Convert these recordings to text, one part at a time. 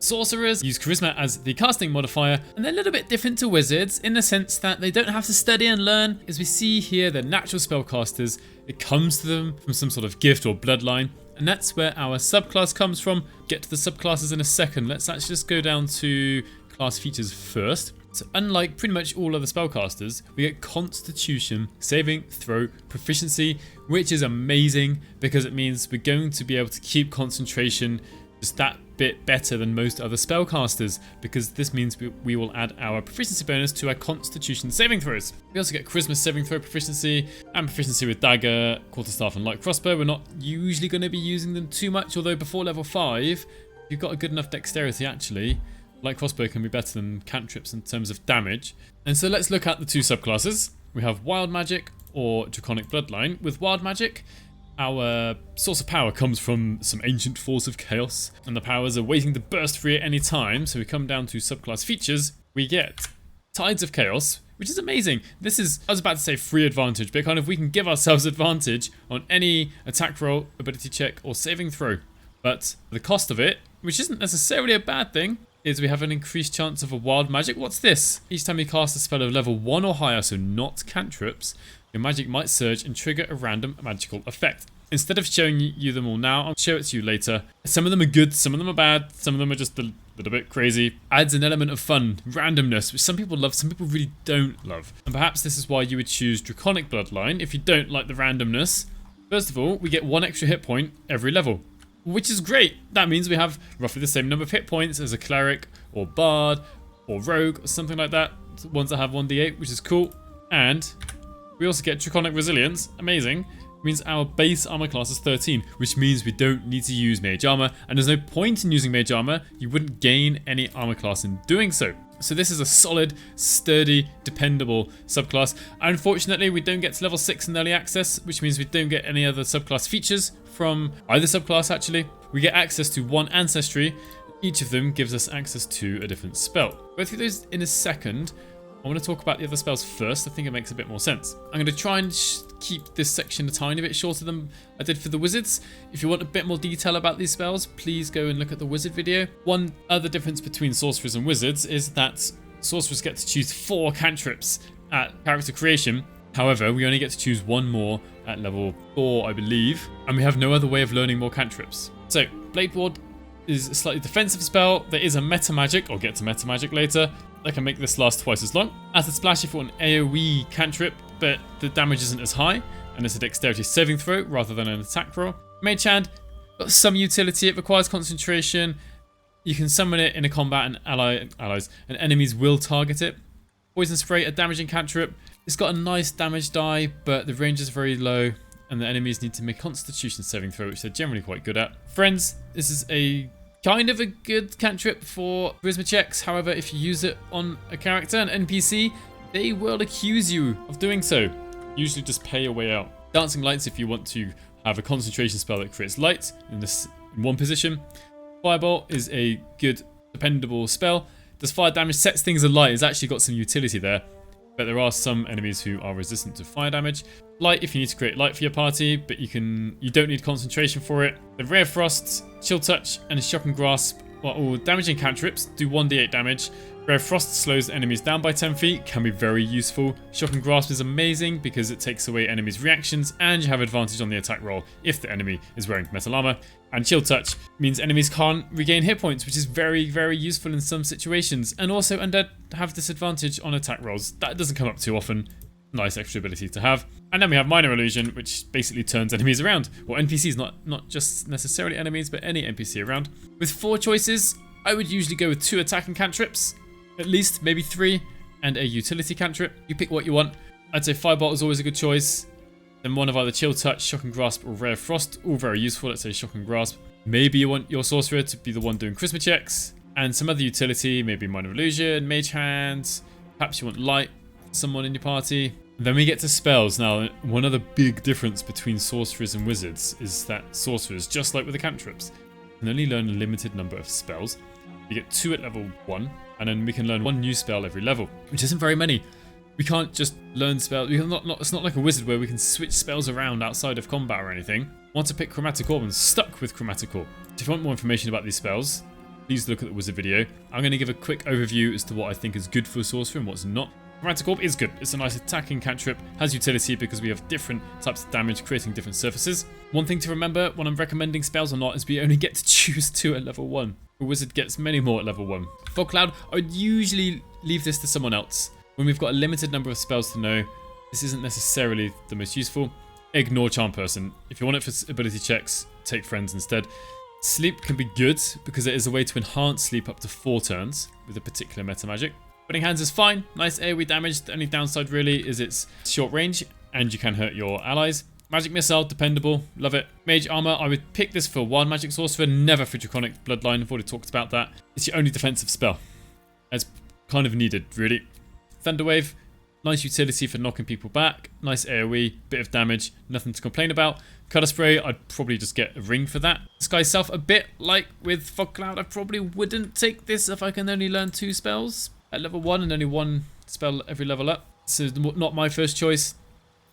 Sorcerers use charisma as the casting modifier, and they're a little bit different to wizards in the sense that they don't have to study and learn. As we see here, they're natural spellcasters. It comes to them from some sort of gift or bloodline, and that's where our subclass comes from. Get to the subclasses in a second. Let's actually just go down to class features first. So unlike pretty much all other spellcasters, we get Constitution, Saving Throw, Proficiency, which is amazing because it means we're going to be able to keep concentration just that bit better than most other spellcasters, because this means we will add our proficiency bonus to our Constitution saving throws. We also get Charisma saving throw proficiency and proficiency with dagger, quarterstaff, and light crossbow. We're not usually going to be using them too much, although before level 5, you've got a good enough dexterity actually. Light crossbow can be better than cantrips in terms of damage. And so let's look at the two subclasses. We have Wild Magic or Draconic Bloodline. With Wild Magic, our source of power comes from some ancient force of chaos, and the powers are waiting to burst free at any time. So we come down to subclass features. We get Tides of Chaos, which is amazing. This is, I was about to say free advantage, but kind of we can give ourselves advantage on any attack roll, ability check, or saving throw. But the cost of it, which isn't necessarily a bad thing, is we have an increased chance of a wild magic. What's this? Each time you cast a spell of level 1 or higher, so not cantrips, your magic might surge and trigger a random magical effect. Instead of showing you them all now, I'll show it to you later. Some of them are good, some of them are bad, some of them are just a little bit crazy. Adds an element of fun, randomness, which some people love, some people really don't love. And perhaps this is why you would choose Draconic Bloodline if you don't like the randomness. First of all, we get 1 extra hit point every level, which is great. That means we have roughly the same number of hit points as a cleric or bard or rogue or something like that. Ones that have 1d8, which is cool. And we also get Draconic Resilience, amazing. It means our base armor class is 13, which means we don't need to use mage armor, and there's no point in using mage armor. You wouldn't gain any armor class in doing so. So this is a solid, sturdy, dependable subclass. Unfortunately, we don't get to level 6 in early access, which means we don't get any other subclass features from either subclass actually. We get access to 1 ancestry. Each of them gives us access to a different spell. Go through those in a second. I want to talk about the other spells first. I think it makes a bit more sense. I'm going to try and keep this section a tiny bit shorter than I did for the wizards. If you want a bit more detail about these spells, please go and look at the wizard video. One other difference between sorcerers and wizards is that sorcerers get to choose 4 cantrips at character creation. However, we only get to choose 1 more at level 4, I believe, and we have no other way of learning more cantrips. So, Blade Ward is a slightly defensive spell. There is a Metamagic, I'll get to Metamagic later, that can make this last twice as long. Acid Splash if you want an AoE cantrip, but the damage isn't as high, and it's a dexterity saving throw rather than an attack roll. Mage Hand, got some utility, it requires concentration. You can summon it in a combat and allies and enemies will target it. Poison Spray, a damaging cantrip. It's got a nice damage die, but the range is very low, and the enemies need to make Constitution saving throw, which they're generally quite good at. Friends, this is a kind of a good cantrip for charisma checks. However, if you use it on a character, an NPC, they will accuse you of doing so. Usually just pay your way out. Dancing Lights if you want to have a concentration spell that creates light in one position. Fireball is a good, dependable spell. Does fire damage, sets things alight. It's actually got some utility there. But there are some enemies who are resistant to fire damage. Light if you need to create light for your party, but you don't need concentration for it. The Rare Frost, Chill Touch, and Shock and Grasp are all damaging cantrips, do 1d8 damage. Rare Frost slows enemies down by 10 feet, can be very useful. Shock and Grasp is amazing because it takes away enemies' reactions and you have advantage on the attack roll if the enemy is wearing metal armor. And Chill Touch means enemies can't regain hit points, which is very, very useful in some situations. And also Undead have disadvantage on attack rolls. That doesn't come up too often. Nice extra ability to have. And then we have Minor Illusion, which basically turns enemies around. Or NPCs, not just necessarily enemies, but any NPC around. With 4 choices, I would usually go with 2 attacking cantrips. At least, maybe 3, and a utility cantrip. You pick what you want. I'd say Firebolt is always a good choice. Then one of either Chill Touch, Shock and Grasp, or Rare Frost. All very useful. Let's say Shock and Grasp. Maybe you want your Sorcerer to be the one doing charisma checks. And some other utility, maybe Minor Illusion, Mage Hand. Perhaps you want Light for someone in your party. Then we get to spells. Now, one other big difference between Sorcerers and Wizards is that Sorcerers, just like with the cantrips, can only learn a limited number of spells. You get 2 at level 1. And then we can learn 1 new spell every level, which isn't very many. We can't just learn spells. It's not like a wizard where we can switch spells around outside of combat or anything. Want to pick Chromatic Orb and stuck with Chromatic Orb. If you want more information about these spells, please look at the wizard video. I'm going to give a quick overview as to what I think is good for a sorcerer and what's not. Chromatic Orb is good. It's a nice attacking cantrip, has utility because we have different types of damage creating different surfaces. One thing to remember when I'm recommending spells or not is we only get to choose 2 at level 1. A wizard gets many more at level 1. Fog Cloud, I would usually leave this to someone else. When we've got a limited number of spells to know, this isn't necessarily the most useful. Ignore Charm Person. If you want it for ability checks, take Friends instead. Sleep can be good because it is a way to enhance sleep up to 4 turns with a particular Metamagic. Burning Hands is fine, nice AoE damage. The only downside really is it's short range and you can hurt your allies. Magic Missile, dependable, love it. Mage Armor, I would pick this for one Magic Sorcerer, never for Draconic Bloodline. I've already talked about that. It's your only defensive spell. It's kind of needed, really. Thunderwave, nice utility for knocking people back. Nice AoE, bit of damage, nothing to complain about. Cutter Spray, I'd probably just get a ring for that. Sky Self, a bit like with Fog Cloud, I probably wouldn't take this if I can only learn 2 spells at level 1 and only 1 spell every level up. So not my first choice.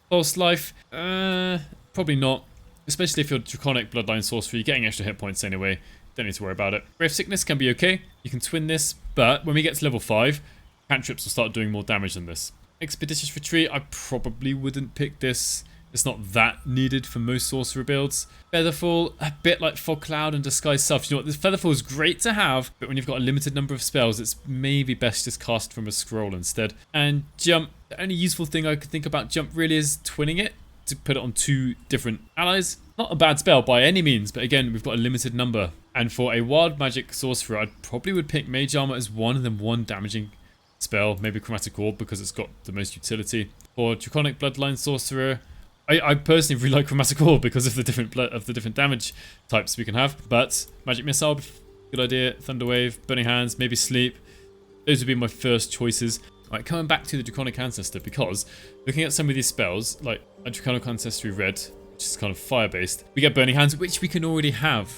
False Life, probably not. Especially if you're Draconic Bloodline Sorcerer, you're getting extra hit points anyway. Don't need to worry about it. Grave Sickness can be okay. You can twin this, but when we get to level 5, cantrips will start doing more damage than this. Expeditious Retreat, I probably wouldn't pick this. It's not that needed for most sorcerer builds. Featherfall, a bit like Fog Cloud and Disguise Self. You know what, this Featherfall is great to have, but when you've got a limited number of spells, it's maybe best just cast from a scroll instead. And Jump, the only useful thing I could think about Jump really is twinning it to put it on 2 different allies. Not a bad spell by any means, but again, we've got a limited number. And for a wild magic sorcerer, I probably would pick Mage Armor as 1 and then 1 damaging spell, maybe Chromatic Orb because it's got the most utility. For Draconic Bloodline Sorcerer, I personally really like Chromatic Orb because of the different damage types we can have. But Magic Missile, good idea. Thunderwave, Burning Hands, maybe Sleep. Those would be my first choices. Right, coming back to the Draconic Ancestor, because looking at some of these spells, like a Draconic Ancestry Red, which is kind of fire-based, we get Burning Hands, which we can already have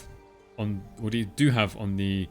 on, do have on the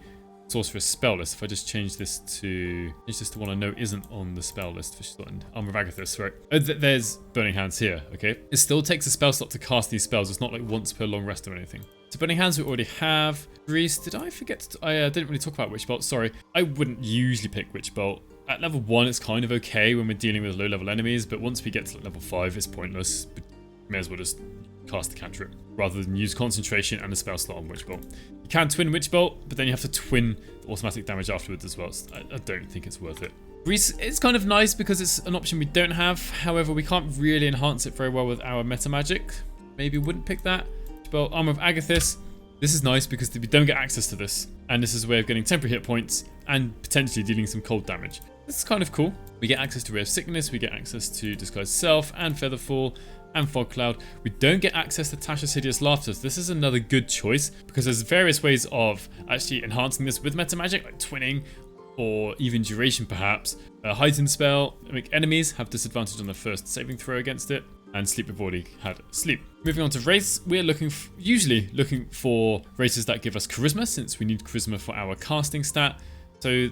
Sorcerer's spell list. If I just change this to one I know isn't on the spell list for Scotland. Armor of Agathis, right? There's Burning Hands here, okay? It still takes a spell slot to cast these spells. It's not like once per long rest or anything. So Burning Hands we already have. Grease, did I forget to... I didn't really talk about Witch Bolt, sorry. I wouldn't usually pick Witch Bolt. At level 1 it's kind of okay when we're dealing with low level enemies, but once we get to like level 5 it's pointless. But may as well just cast the cantrip rather than use concentration and a spell slot on Witch Bolt. You can twin Witch Bolt, but then you have to twin the automatic damage afterwards as well. So I don't think it's worth it. Grease, it's kind of nice because it's an option we don't have. However, we can't really enhance it very well with our Metamagic. Maybe wouldn't pick that. Witch Bolt, Armor of Agathis. This is nice because we don't get access to this. And this is a way of getting temporary hit points and potentially dealing some cold damage. This is kind of cool. We get access to Ray of Sickness, we get access to Disguise Self and Featherfall and Fog Cloud. We don't get access to Tasha's Hideous Laughter. This is another good choice because there's various ways of actually enhancing this with Metamagic, like twinning or even duration perhaps. A heightened spell, make enemies have disadvantage on the first saving throw against it. And Sleep, we've already had Sleep. Moving on to race, we're usually looking for races that give us Charisma, since we need Charisma for our casting stat. So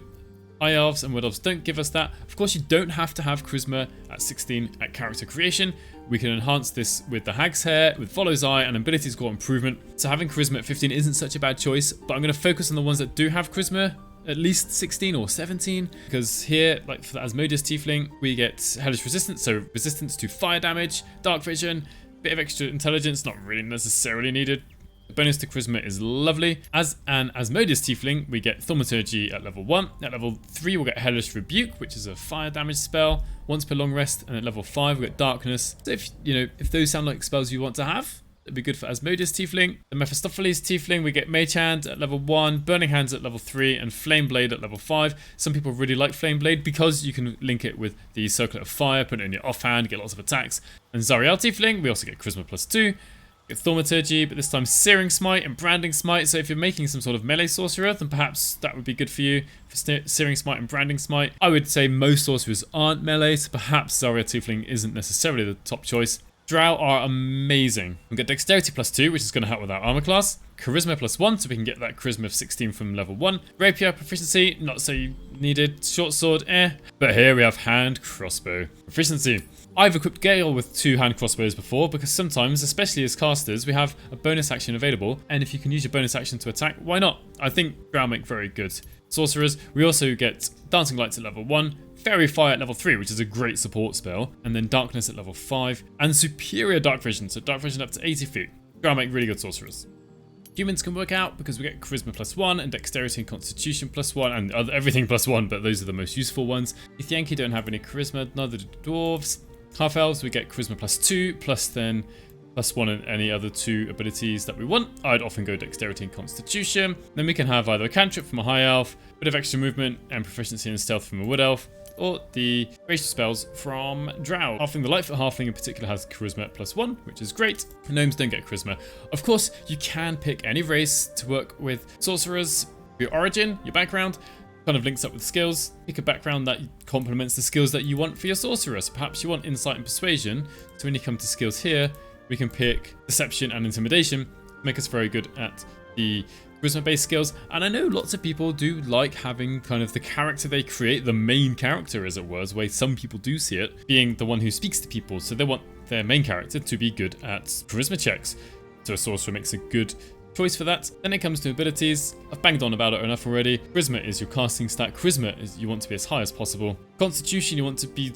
High Elves and Wood Elves don't give us that. Of course, you don't have to have Charisma at 16 at character creation. We can enhance this with the Hag's Hair, with Follow's Eye, and Ability Score Improvement. So having Charisma at 15 isn't such a bad choice, but I'm going to focus on the ones that do have Charisma at least 16 or 17, because here, like for the Asmodeus Tiefling, we get Hellish Resistance, so resistance to fire damage, Dark Vision, bit of extra intelligence, not really necessarily needed. The bonus to Charisma is lovely. As an Asmodeus Tiefling, we get Thaumaturgy at level 1. At level 3, we'll get Hellish Rebuke, which is a fire damage spell, once per long rest, and at level 5, we get Darkness. So if those sound like spells you want to have, it'd be good for Asmodeus Tiefling. The Mephistopheles Tiefling, we get Mage Hand at level 1, Burning Hands at level 3, and Flame Blade at level 5. Some people really like Flame Blade because you can link it with the Circlet of Fire, put it in your offhand, get lots of attacks. And Zariel Tiefling, we also get Charisma plus 2. Get Thaumaturgy, but this time Searing Smite and Branding Smite. So if you're making some sort of melee sorcerer, then perhaps that would be good for you. For Searing Smite and Branding Smite, I would say most sorcerers aren't melee, so perhaps Zariel Tiefling isn't necessarily the top choice. Drow are amazing. We get Dexterity plus 2, which is going to help with our armor class. Charisma plus 1, so we can get that Charisma of 16 from level 1. Rapier proficiency, not so needed. Short sword, But here we have hand crossbow. Proficiency. I've equipped Gale with 2 hand crossbows before because sometimes, especially as casters, we have a bonus action available, and if you can use your bonus action to attack, why not? I think draconic very good. Sorcerers, we also get Dancing Lights at level 1, Fairy Fire at level 3, which is a great support spell, and then Darkness at level 5, and Superior Dark Vision, so Dark Vision up to 80 feet. Draconic, really good sorcerers. Humans can work out because we get Charisma +1 and Dexterity and Constitution +1 and everything +1, but those are the most useful ones. Githyanki don't have any Charisma, neither do Dwarves. Half Elves, we get Charisma +2, plus then +1 and any other 2 abilities that we want. I'd often go Dexterity and Constitution. Then we can have either a Cantrip from a High Elf, a bit of extra movement and Proficiency in Stealth from a Wood Elf, or the racial spells from Drow. Halfling, the Lightfoot Halfling in particular has Charisma +1, which is great. Gnomes don't get Charisma. Of course, you can pick any race to work with Sorcerers. Your origin, your background, kind of links up with skills. Pick a background that complements the skills that you want for your Sorcerer. So perhaps you want Insight and Persuasion. So when you come to skills here, we can pick Deception and Intimidation, make us very good at the charisma-based skills. And I know lots of people do like having kind of the character they create, the main character as it were, the way some people do see it, being the one who speaks to people. So they want their main character to be good at charisma checks. So a sorcerer makes a good choice for that. Then it comes to abilities. I've banged on about it enough already. Charisma is your casting stat. Charisma is you want to be as high as possible. Constitution, you want to be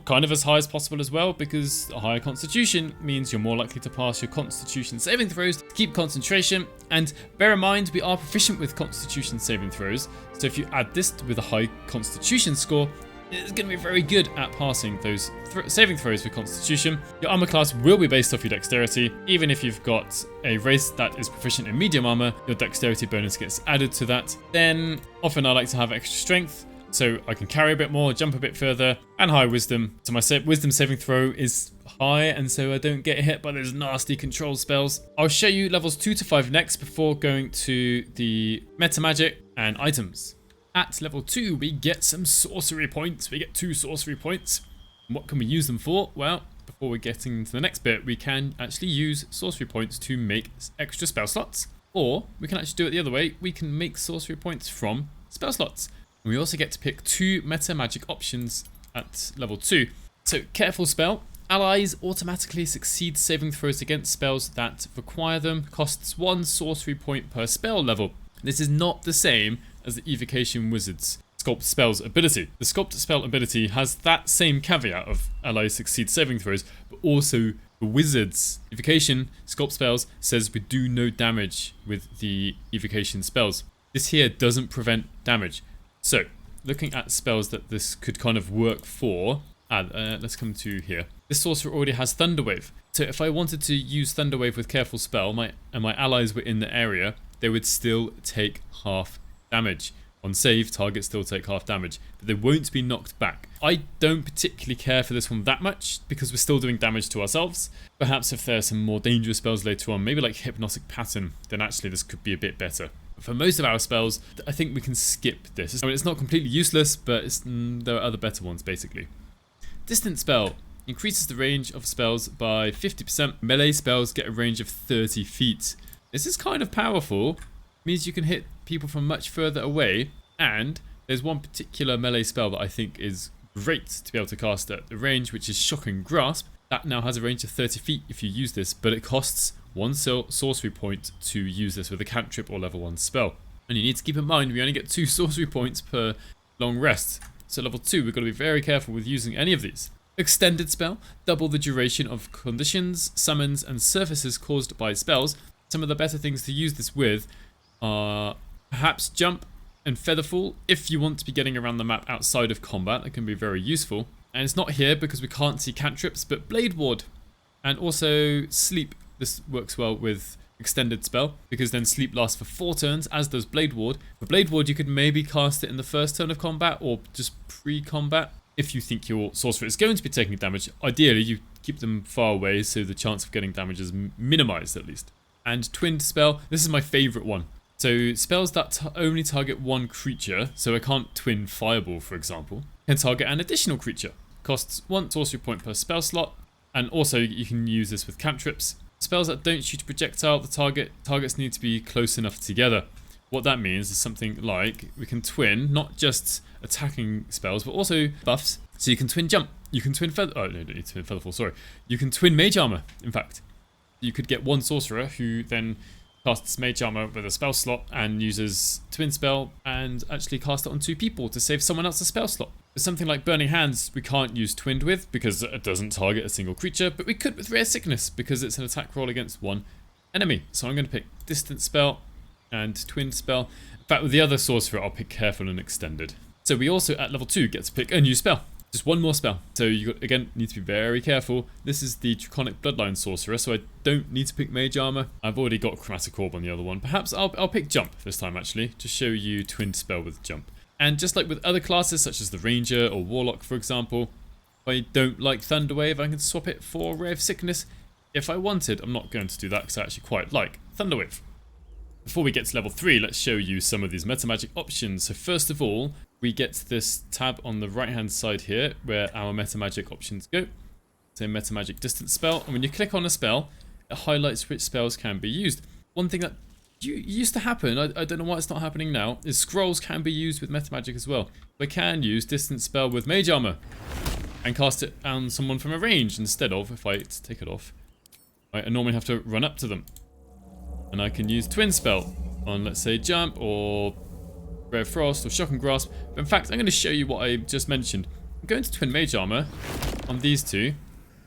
kind of as high as possible as well, because a higher constitution means you're more likely to pass your constitution saving throws to keep concentration. And bear in mind, we are proficient with constitution saving throws. So if you add this with a high constitution score, it's going to be very good at passing those saving throws for Constitution. Your armor class will be based off your dexterity. Even if you've got a race that is proficient in medium armor, your dexterity bonus gets added to that. Then often I like to have extra strength, so I can carry a bit more, jump a bit further, and high wisdom. So my wisdom saving throw is high, and so I don't get hit by those nasty control spells. I'll show you levels 2 to 5 next before going to the Metamagic and items. At level 2, we get some sorcery points. We get 2 sorcery points. What can we use them for? Well, before we're getting to the next bit, we can actually use sorcery points to make extra spell slots. Or we can actually do it the other way. We can make sorcery points from spell slots. And we also get to pick 2 meta magic options at level 2. So, careful spell. Allies automatically succeed saving throws against spells that require them. Costs 1 sorcery point per spell level. This is not the same as the Evocation Wizard's Sculpt Spells ability. The Sculpt Spell ability has that same caveat of allies succeed saving throws, but also the Wizard's Evocation Sculpt Spells says we do no damage with the Evocation spells. This here doesn't prevent damage. So, looking at spells that this could kind of work for, let's come to here. This sorcerer already has Thunderwave. So if I wanted to use Thunderwave with Careful Spell, and my allies were in the area, they would still take half damage. On save, targets still take half damage, but they won't be knocked back. I don't particularly care for this one that much, because we're still doing damage to ourselves. Perhaps if there are some more dangerous spells later on, maybe like Hypnotic Pattern, then actually this could be a bit better. For most of our spells, I think we can skip this. I mean, it's not completely useless, but there are other better ones, basically. Distant Spell increases the range of spells by 50%. Melee spells get a range of 30 feet. This is kind of powerful. Means you can hit people from much further away, and there's one particular melee spell that I think is great to be able to cast at the range, which is Shocking Grasp. That now has a range of 30 feet if you use this, but it costs 1 sorcery point to use this with a cantrip or level 1 spell. And you need to keep in mind we only get 2 sorcery points per long rest. So level 2, we've got to be very careful with using any of these. Extended Spell, double the duration of conditions, summons, and surfaces caused by spells. Some of the better things to use this with are perhaps Jump and Featherfall. If you want to be getting around the map outside of combat, that can be very useful. And it's not here because we can't see cantrips, but Blade Ward and also Sleep. This works well with Extended Spell because then Sleep lasts for 4 turns, as does Blade Ward. For Blade Ward, you could maybe cast it in the first turn of combat or just pre-combat if you think your sorcerer is going to be taking damage. Ideally, you keep them far away so the chance of getting damage is minimized at least. And Twinned Spell, this is my favorite one. So spells that only target one creature, so I can't twin Fireball for example, can target an additional creature. Costs 1 sorcery point per spell slot, and also you can use this with cantrips. Spells that don't shoot a projectile, the targets need to be close enough together. What that means is something like we can twin not just attacking spells, but also buffs. So you can twin jump, you can twin feather. Oh no, don't need to twin featherfall. Sorry, you can twin mage armor. In fact, you could get one sorcerer who then casts mage armor with a spell slot and uses twin spell and actually cast it on 2 people to save someone else's spell slot. For something like Burning Hands, we can't use twinned with because it doesn't target a single creature, but we could with Rare Sickness because it's an attack roll against one enemy. So I'm going to pick Distant Spell and Twin Spell. In fact, with the other sorcerer, I'll pick Careful and Extended. So we also, at level 2, get to pick a new spell. Just one more spell. So you again need to be very careful. This is the Draconic Bloodline Sorcerer, so I don't need to pick Mage Armor. I've already got Chromatic Orb on the other one. Perhaps I'll pick Jump this time, actually, to show you Twin Spell with Jump. And just like with other classes, such as the Ranger or Warlock, for example, if I don't like Thunderwave, I can swap it for Ray of Sickness if I wanted. I'm not going to do that because I actually quite like Thunderwave. Before we get to level 3, let's show you some of these Metamagic options. So first of all, we get this tab on the right hand side here where our Metamagic options go. So Metamagic Distance Spell, and when you click on a spell, it highlights which spells can be used. One thing that used to happen, I don't know why it's not happening now, is scrolls can be used with Metamagic as well. We can use Distance Spell with Mage Armor and cast it on someone from a range instead of, if I take it off, I normally have to run up to them. And I can use Twin Spell on, let's say, Jump or Ray of Frost or Shock and Grasp. But in fact, I'm going to show you what I just mentioned. I'm going to Twin Mage Armor on these two.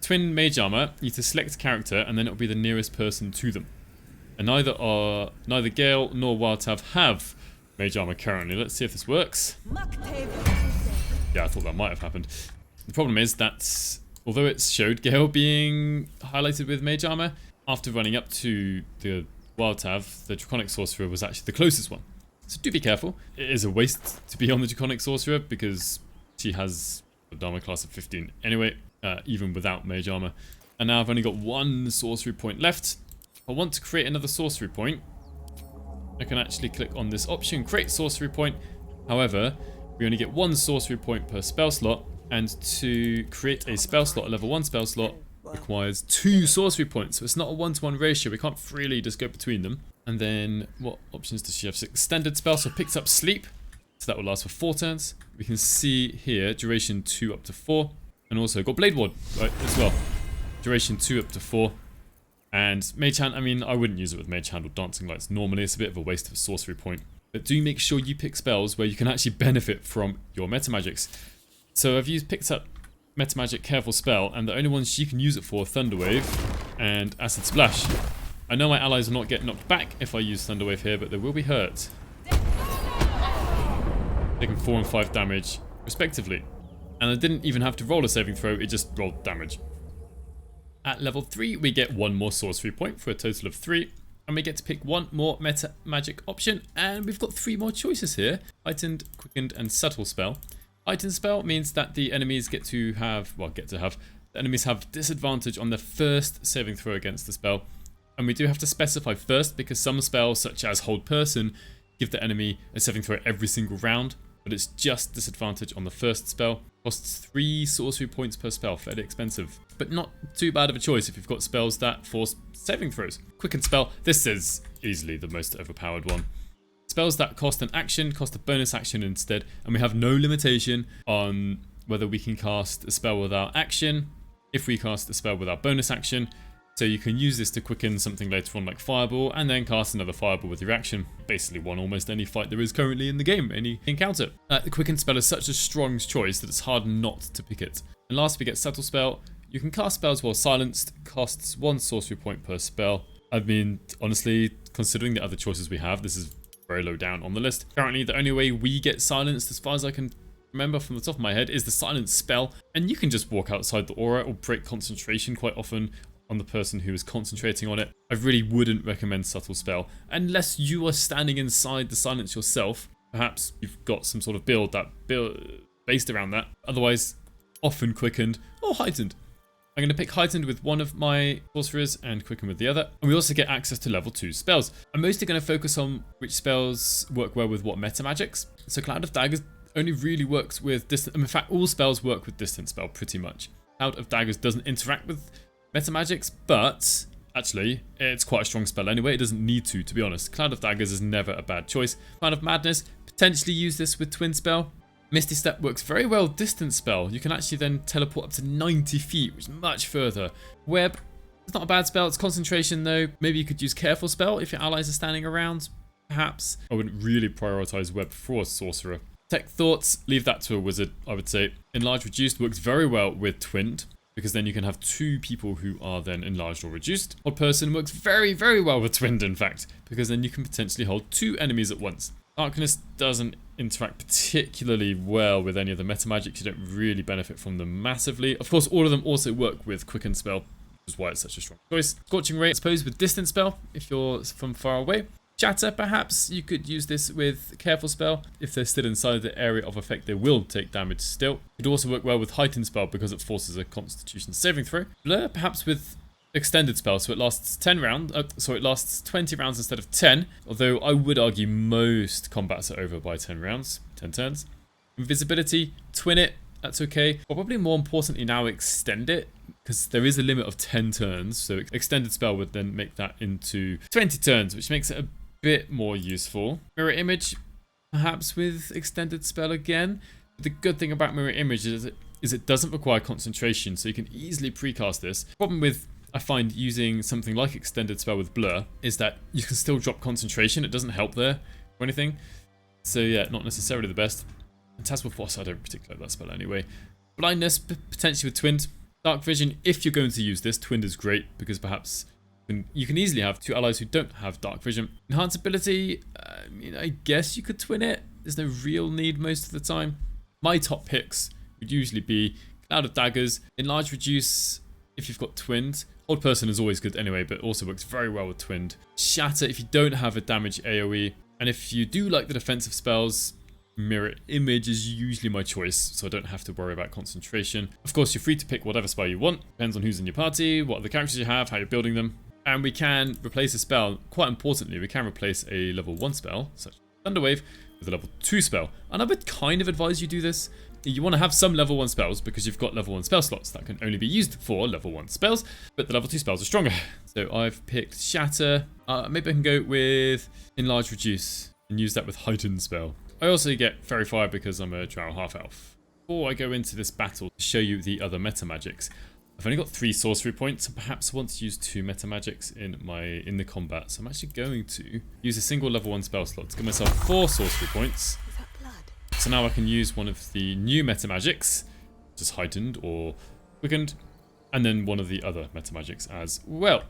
Twin Mage Armor, you need to select a character and then it'll be the nearest person to them. And neither Gale nor Wildtav have Mage Armor currently. Let's see if this works. Yeah, I thought that might have happened. The problem is that although it showed Gale being highlighted with Mage Armor, after running up to the Wildtav, the Draconic Sorcerer was actually the closest one. So do be careful. It is a waste to be on the Draconic Sorcerer because she has a armor class of 15 anyway, even without Mage Armor. And now I've only got 1 sorcery point left. If I want to create another sorcery point, I can actually click on this option, Create Sorcery Point. However, we only get 1 sorcery point per spell slot, and to create a spell slot, a level 1 spell slot, requires 2 sorcery points. So it's not a 1-to-1 ratio. We can't freely just go between them. And then what options does she have? So extended spell, so picks up Sleep. So that will last for 4 turns. We can see here duration 2 up to 4. And also got Blade Ward, right, as well. Duration 2 up to 4. And Mage Hand, I mean, I wouldn't use it with Mage Hand or Dancing Lights normally. It's a bit of a waste of a sorcery point. But do make sure you pick spells where you can actually benefit from your Metamagics. So I've picked up Metamagic Careful Spell, and the only ones she can use it for are Thunderwave and Acid Splash. I know my allies will not get knocked back if I use Thunderwave here, but they will be hurt. Taking 4 and 5 damage, respectively. And I didn't even have to roll a saving throw, it just rolled damage. At level 3, we get 1 more sorcery point for a total of 3. And we get to pick 1 more Metamagic option, and we've got 3 more choices here. Heightened, Quickened, and Subtle Spell. Heightened Spell means that the enemies the enemies have disadvantage on their first saving throw against the spell. And we do have to specify first because some spells, such as Hold Person, give the enemy a saving throw every single round, but it's just disadvantage on the first spell. Costs 3 sorcery points per spell, fairly expensive, but not too bad of a choice if you've got spells that force saving throws. Quicken Spell, this is easily the most overpowered one. Spells that cost an action, cost a bonus action instead, and we have no limitation on whether we can cast a spell without action, if we cast a spell without bonus action. So you can use this to quicken something later on like Fireball, and then cast another Fireball with your action. Basically won almost any fight there is currently in the game, any encounter. The Quicken Spell is such a strong choice that it's hard not to pick it. And last we get Subtle Spell. You can cast spells while silenced, costs 1 sorcery point per spell. I mean, honestly, considering the other choices we have, this is very low down on the list. Currently, the only way we get silenced, as far as I can remember from the top of my head, is the silence spell. And you can just walk outside the aura or break concentration quite often on the person who is concentrating on it. I really wouldn't recommend Subtle Spell unless you are standing inside the silence yourself. Perhaps you've got some sort of build based around that. Otherwise, often Quickened or Heightened. I'm going to pick Heightened with one of my Sorcerers and Quicken with the other. And we also get access to level 2 spells. I'm mostly going to focus on which spells work well with what Metamagics. So Cloud of Daggers only really works with Distant... In fact, all spells work with Distant Spell pretty much. Cloud of Daggers doesn't interact with Metamagics, but Actually, it's quite a strong spell anyway. It doesn't need to be honest. Cloud of Daggers is never a bad choice. Cloud of Madness, potentially use this with Twin Spell. Misty Step works very well distance spell. You can actually then teleport up to 90 feet, which is much further. Web, it's not a bad spell. It's concentration though. Maybe you could use Careful Spell if your allies are standing around, perhaps. I wouldn't really prioritize Web for a Sorcerer. Tech Thoughts, leave that to a Wizard, I would say. Enlarged Reduced works very well with Twinned, because then you can have two people who are then enlarged or reduced. Odd Person works very, very well with Twinned, in fact, because then you can potentially hold two enemies at once. Darkness doesn't interact particularly well with any of the Metamagics. You don't really benefit from them massively. Of course, all of them also work with Quicken Spell, which is why it's such a strong choice. Scorching Ray, I suppose, with Distance Spell, if you're from far away. Shatter, perhaps, you could use this with Careful Spell. If they're still inside the area of effect, they will take damage still. It could also work well with Heightened Spell because it forces a Constitution saving throw. Blur, perhaps with Extended Spell, so it lasts 10 rounds. So it lasts 20 rounds instead of 10. Although I would argue most combats are over by 10 rounds, 10 turns. Invisibility, twin it, that's okay. Probably more importantly now, extend it, because there is a limit of 10 turns. So Extended Spell would then make that into 20 turns, which makes it a bit more useful. Mirror Image, perhaps with Extended Spell again. But the good thing about Mirror Image is it doesn't require concentration, so you can easily precast this. Problem with, I find, using something like Extended Spell with Blur is that you can still drop concentration. It doesn't help there or anything. So yeah, not necessarily the best. Phantasmal Force, I don't particularly like that spell anyway. Blindness, potentially with Twinned. Dark Vision, if you're going to use this, Twinned is great because perhaps you can easily have two allies who don't have Dark Vision. Enhance ability, I guess you could twin it. There's no real need most of the time. My top picks would usually be Cloud of Daggers, Enlarge Reduce if you've got Twinned. Odd Person is always good anyway, but also works very well with Twinned. Shatter if you don't have a damage AoE. And if you do like the defensive spells, Mirror Image is usually my choice, so I don't have to worry about concentration. Of course, you're free to pick whatever spell you want. Depends on who's in your party, what other characters you have, how you're building them. And we can replace a spell. Quite importantly, we can replace a level 1 spell, such as Thunderwave, with a level 2 spell. And I would kind of advise you do this. You want to have some level 1 spells because you've got level 1 spell slots that can only be used for level 1 spells, but the level 2 spells are stronger. So I've picked Shatter. Maybe I can go with Enlarge Reduce and use that with Heightened Spell. I also get Fairy Fire because I'm a Drow half-elf. Before I go into this battle to show you the other Metamagics, I've only got 3 sorcery points, and perhaps I want to use 2 Metamagics in the combat. So I'm actually going to use a single level 1 spell slot to give myself 4 sorcery points. So now I can use one of the new Metamagics, just Heightened or Quickened, and then one of the other Metamagics as well.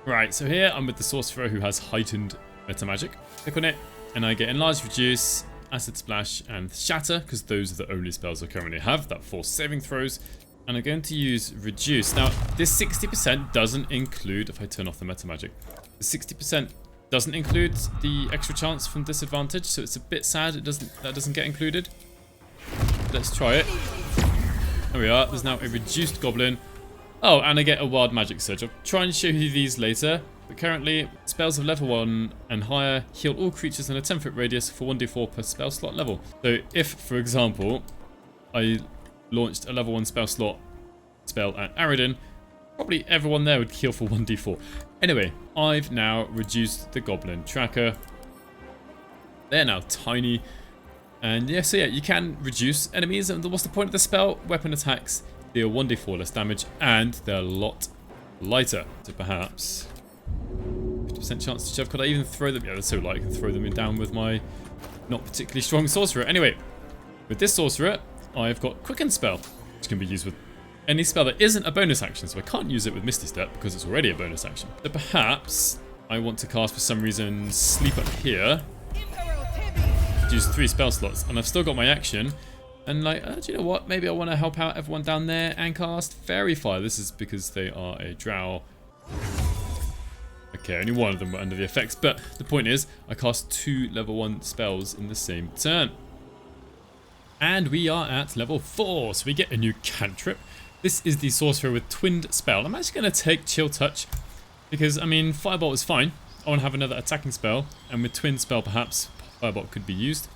Right, so here I'm with the Sorcerer who has Heightened Metamagic. Click on it, and I get Enlarge, Reduce, Acid Splash, and Shatter, because those are the only spells I currently have that force saving throws. And I'm going to use Reduce. Now, this 60% doesn't include, if I turn off the Metamagic, the 60% doesn't include the extra chance from disadvantage, so it's a bit sad that doesn't get included. Let's try it. There we are. There's now a reduced goblin. Oh, and I get a wild magic surge. I'll try and show you these later. But currently, spells of level 1 and higher heal all creatures in a 10-foot radius for 1d4 per spell slot level. So if, for example, I launched a level 1 spell slot spell at Aridin, probably everyone there would heal for 1d4. Anyway, I've now reduced the goblin tracker. They're now tiny. And yeah, so yeah, you can reduce enemies. And what's the point of the spell? Weapon attacks deal 1d4 less damage, and they're a lot lighter. So perhaps 50% chance to shove. Could I even throw them? Yeah, they're so light I can throw them down with my not particularly strong sorcerer. Anyway, with this sorcerer, I've got Quicken Spell, which can be used with any spell that isn't a bonus action, so I can't use it with Misty Step because it's already a bonus action. So perhaps I want to cast, for some reason, Sleep up here. Use 3 spell slots, and I've still got my action. And like, do you know what? Maybe I want to help out everyone down there and cast Fairy Fire. This is because they are a drow. Okay, only one of them were under the effects, but the point is, I cast 2 level 1 spells in the same turn. And we are at level 4, so we get a new cantrip. This is the Sorcerer with Twinned Spell. I'm actually going to take Chill Touch, because, I mean, Firebolt is fine. I want to have another attacking spell, and with Twinned Spell, perhaps Firebolt could be used.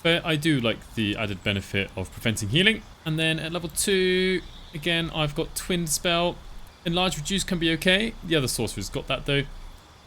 But I do like the added benefit of preventing healing. And then at level 2, again, I've got Twinned Spell. Enlarge Reduce can be okay. The other sorcerer's got that though.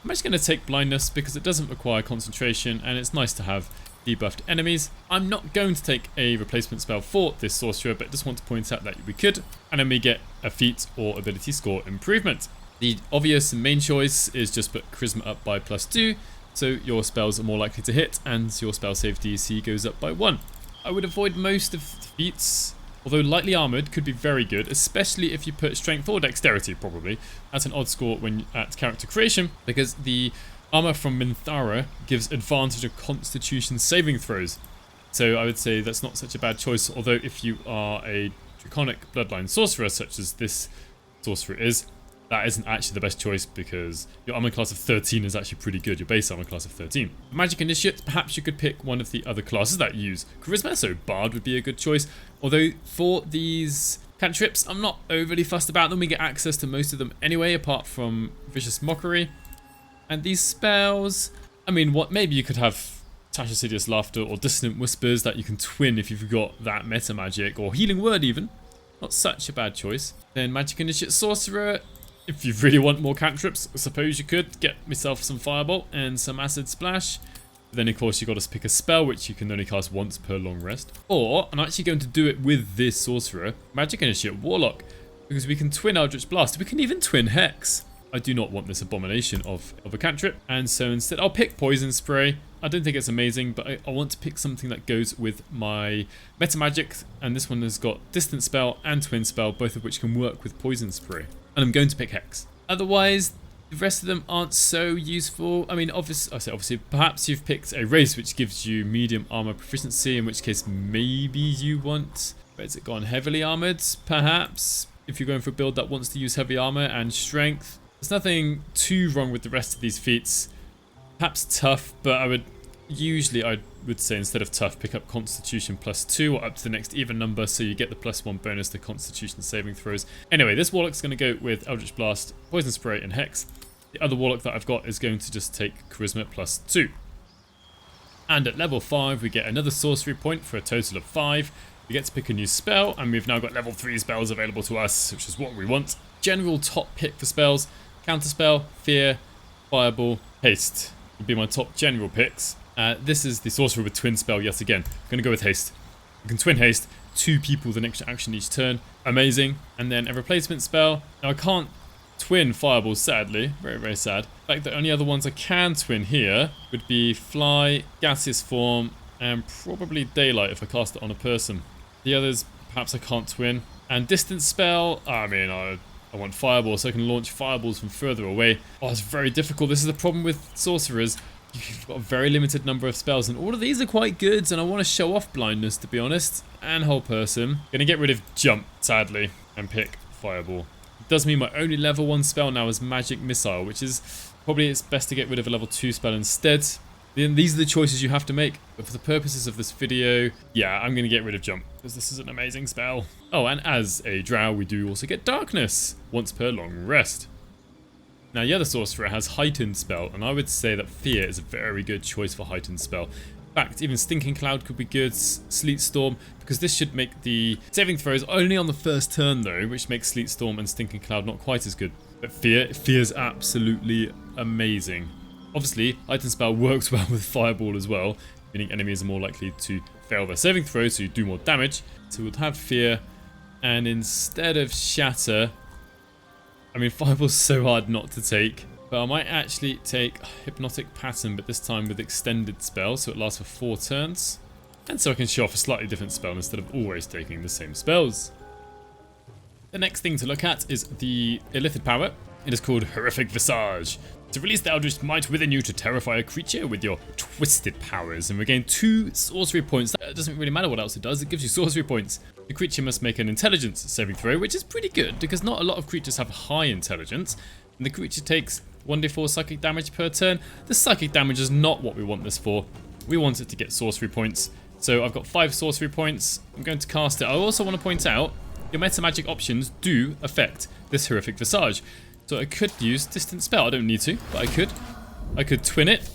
I'm actually going to take blindness because it doesn't require concentration and it's nice to have debuffed enemies. I'm not going to take a replacement spell for this sorcerer, but just want to point out that we could, and then we get a feat or ability score improvement. The obvious main choice is just put charisma up by +2, so your spells are more likely to hit and your spell save DC goes up by 1. I would avoid most of the feats, although lightly armored could be very good, especially if you put strength or dexterity probably at an odd score when at character creation, because the armor from Minotaur gives advantage of constitution saving throws. So I would say that's not such a bad choice, although if you are a draconic bloodline sorcerer such as this sorcerer is, that isn't actually the best choice because your armor class of 13 is actually pretty good, your base armor class of 13. Magic Initiate, perhaps you could pick one of the other classes that use charisma, so Bard would be a good choice. Although for these cantrips, I'm not overly fussed about them. We get access to most of them anyway, apart from Vicious Mockery. And these spells, I mean, what maybe you could have Tasha Sidious Laughter or Dissonant Whispers that you can twin if you've got that Metamagic, or Healing Word even. Not such a bad choice. Then Magic Initiate Sorcerer, if you really want more cantrips, I suppose you could get myself some Firebolt and some Acid Splash. But then of course you've got to pick a spell which you can only cast once per long rest. Or, I'm actually going to do it with this Sorcerer, Magic Initiate Warlock, because we can twin Eldritch Blast. We can even twin Hex. I do not want this abomination of a cantrip, and so instead I'll pick Poison Spray. I don't think it's amazing, but I want to pick something that goes with my Metamagic, and this one has got Distant Spell and Twin Spell, both of which can work with Poison Spray. And I'm going to pick Hex. Otherwise, the rest of them aren't so useful. I mean, obviously, perhaps you've picked a race which gives you medium armor proficiency, in which case maybe you want... Where's it gone? Heavily armored, perhaps? If you're going for a build that wants to use heavy armor and strength. There's nothing too wrong with the rest of these feats. Perhaps tough, but I would say instead of tough, pick up Constitution +2 or up to the next even number, so you get the +1 bonus to Constitution saving throws. Anyway, this Warlock's going to go with Eldritch Blast, Poison Spray, and Hex. The other Warlock that I've got is going to just take Charisma +2. And at level 5, we get another Sorcery point for a total of 5. We get to pick a new spell, and we've now got level 3 spells available to us, which is what we want. General top pick for spells: Counterspell, Fear, Fireball, Haste would be my top general picks. This is the Sorcerer with Twin Spell yet again. I'm going to go with Haste. You can twin Haste, 2 people with an extra action each turn. Amazing. And then a replacement spell. Now I can't twin Fireball, sadly. Very, very sad. In fact, the only other ones I can twin here would be Fly, Gaseous Form, and probably Daylight if I cast it on a person. The others, perhaps I can't twin. And Distance Spell, I mean, I want Fireball, so I can launch Fireballs from further away. Oh, it's very difficult. This is the problem with Sorcerers. You've got a very limited number of spells, and all of these are quite good, and I want to show off blindness, to be honest, and whole person. Gonna get rid of Jump, sadly, and pick Fireball. It does mean my only level 1 spell now is Magic Missile, which is probably it's best to get rid of a level 2 spell instead. Then these are the choices you have to make, but for the purposes of this video, yeah, I'm gonna get rid of Jump, because this is an amazing spell. Oh, and as a drow, we do also get Darkness, once per long rest. Now, the other Sorcerer has Heightened Spell, and I would say that Fear is a very good choice for Heightened Spell. In fact, even Stinking Cloud could be good, Sleet Storm, because this should make the saving throws only on the first turn though, which makes Sleet Storm and Stinking Cloud not quite as good. But Fear's absolutely amazing. Obviously, Heightened Spell works well with Fireball as well, meaning enemies are more likely to fail their saving throws, so you do more damage. So we'll have Fear, and instead of Shatter, I mean, Fireball's so hard not to take, but I might actually take Hypnotic Pattern, but this time with extended spell, so it lasts for 4 turns. And so I can show off a slightly different spell instead of always taking the same spells. The next thing to look at is the Illithid power. It is called Horrific Visage. To release the Eldritch Might within you to terrify a creature with your twisted powers and regain 2 sorcery points. That doesn't really matter what else it does, it gives you sorcery points. The creature must make an intelligence saving throw, which is pretty good because not a lot of creatures have high intelligence. And the creature takes 1d4 psychic damage per turn. The psychic damage is not what we want this for. We want it to get sorcery points. So I've got 5 sorcery points. I'm going to cast it. I also want to point out your Metamagic options do affect this Horrific Visage. So I could use Distant Spell. I don't need to, but I could. I could twin it,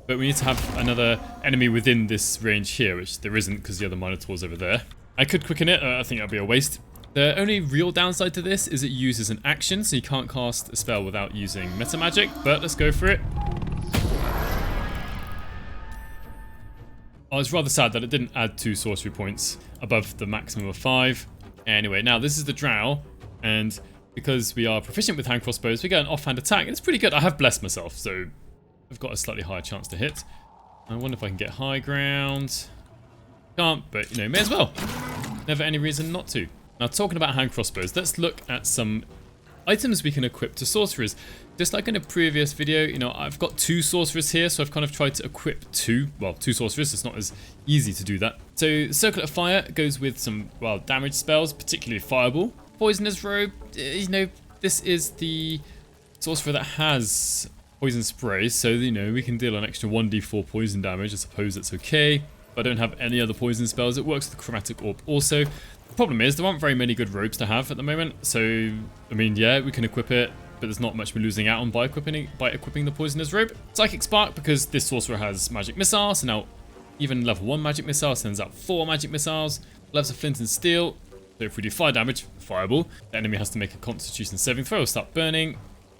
but we need to have another enemy within this range here, which there isn't because the other Minotaur's over there. I could Quicken it. I think that'd be a waste. The only real downside to this is it uses an action, so you can't cast a spell without using Metamagic, but let's go for it. I was rather sad that it didn't add 2 sorcery points above the maximum of 5. Anyway, now this is the Drow, and because we are proficient with hand crossbows, we get an offhand attack, and it's pretty good. I have blessed myself, so I've got a slightly higher chance to hit. I wonder if I can get high ground. Can't, but you know, may as well. Never any reason not to. Now, talking about hand crossbows, let's look at some items we can equip to sorcerers. Just like in a previous video, you know, I've got 2 sorcerers here, so I've kind of tried to equip 2 sorcerers. It's not as easy to do that. So Circlet of Fire goes with some, well, damage spells, particularly Fireball. Poisoner's Robe, you know, this is the sorcerer that has poison spray, so, you know, we can deal an extra 1d4 poison damage. I suppose that's okay. If I don't have any other poison spells, it works with the Chromatic Orb also. The problem is there aren't very many good robes to have at the moment, so I mean, yeah, we can equip it, but there's not much we're losing out on by equipping the Poisoner's Robe. Psychic Spark, because this sorcerer has magic missiles, so now even level 1 magic missile sends out 4 magic missiles. Levels of Flint and Steel, so if we do fire damage, Fireball, the enemy has to make a Constitution saving throw or start burning.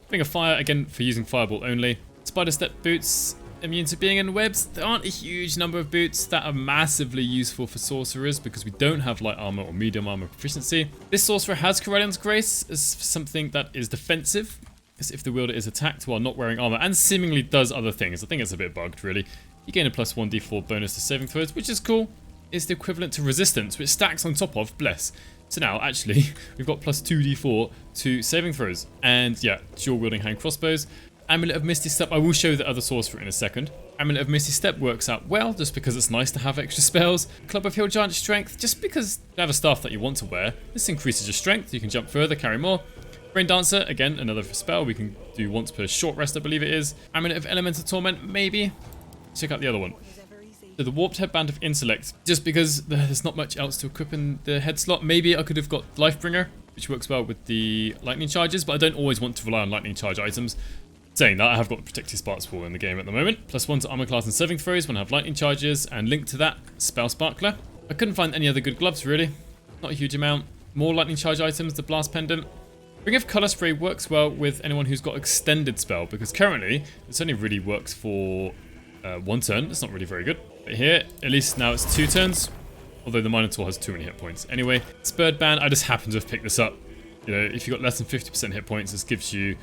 Ring of Fire, again for using Fireball only. Spider Step Boots, immune to being in webs. There aren't a huge number of boots that are massively useful for sorcerers because we don't have light armor or medium armor proficiency. This sorcerer has Corellion's Grace as something that is defensive, as if the wielder is attacked while not wearing armor, and seemingly does other things. I think it's a bit bugged, really. You gain a plus 1d4 bonus to saving throws, which is cool. It's the equivalent to resistance, which stacks on top of Bless. So now, actually, we've got plus 2d4 to saving throws. And yeah, dual wielding hand crossbows. Amulet of Misty Step, I will show the other sorcerer in a second. Amulet of Misty Step works out well, just because it's nice to have extra spells. Club of Hill Giant Strength, just because you have a staff that you want to wear. This increases your strength, you can jump further, carry more. Brain Dancer, again, another spell we can do once per short rest, I believe it is. Amulet of Elemental Torment, maybe. Check out the other one. So the Warped Headband of Intellect, just because there's not much else to equip in the head slot. Maybe I could have got Lifebringer, which works well with the lightning charges, but I don't always want to rely on lightning charge items. Saying that, I have got the Protective Sparks Pool in the game at the moment. Plus 1 to armor class and saving throws when I have lightning charges, and linked to that, Spell Sparkler. I couldn't find any other good gloves, really. Not a huge amount. More lightning charge items, the Blast Pendant. Ring of Colour Spray works well with anyone who's got extended spell, because currently, this only really works for 1 turn. It's not really very good. But here, at least now it's 2 turns, although the Minotaur has too many hit points. Anyway, Spurred Band, I just happen to have picked this up. You know, if you've got less than 50% hit points, this gives you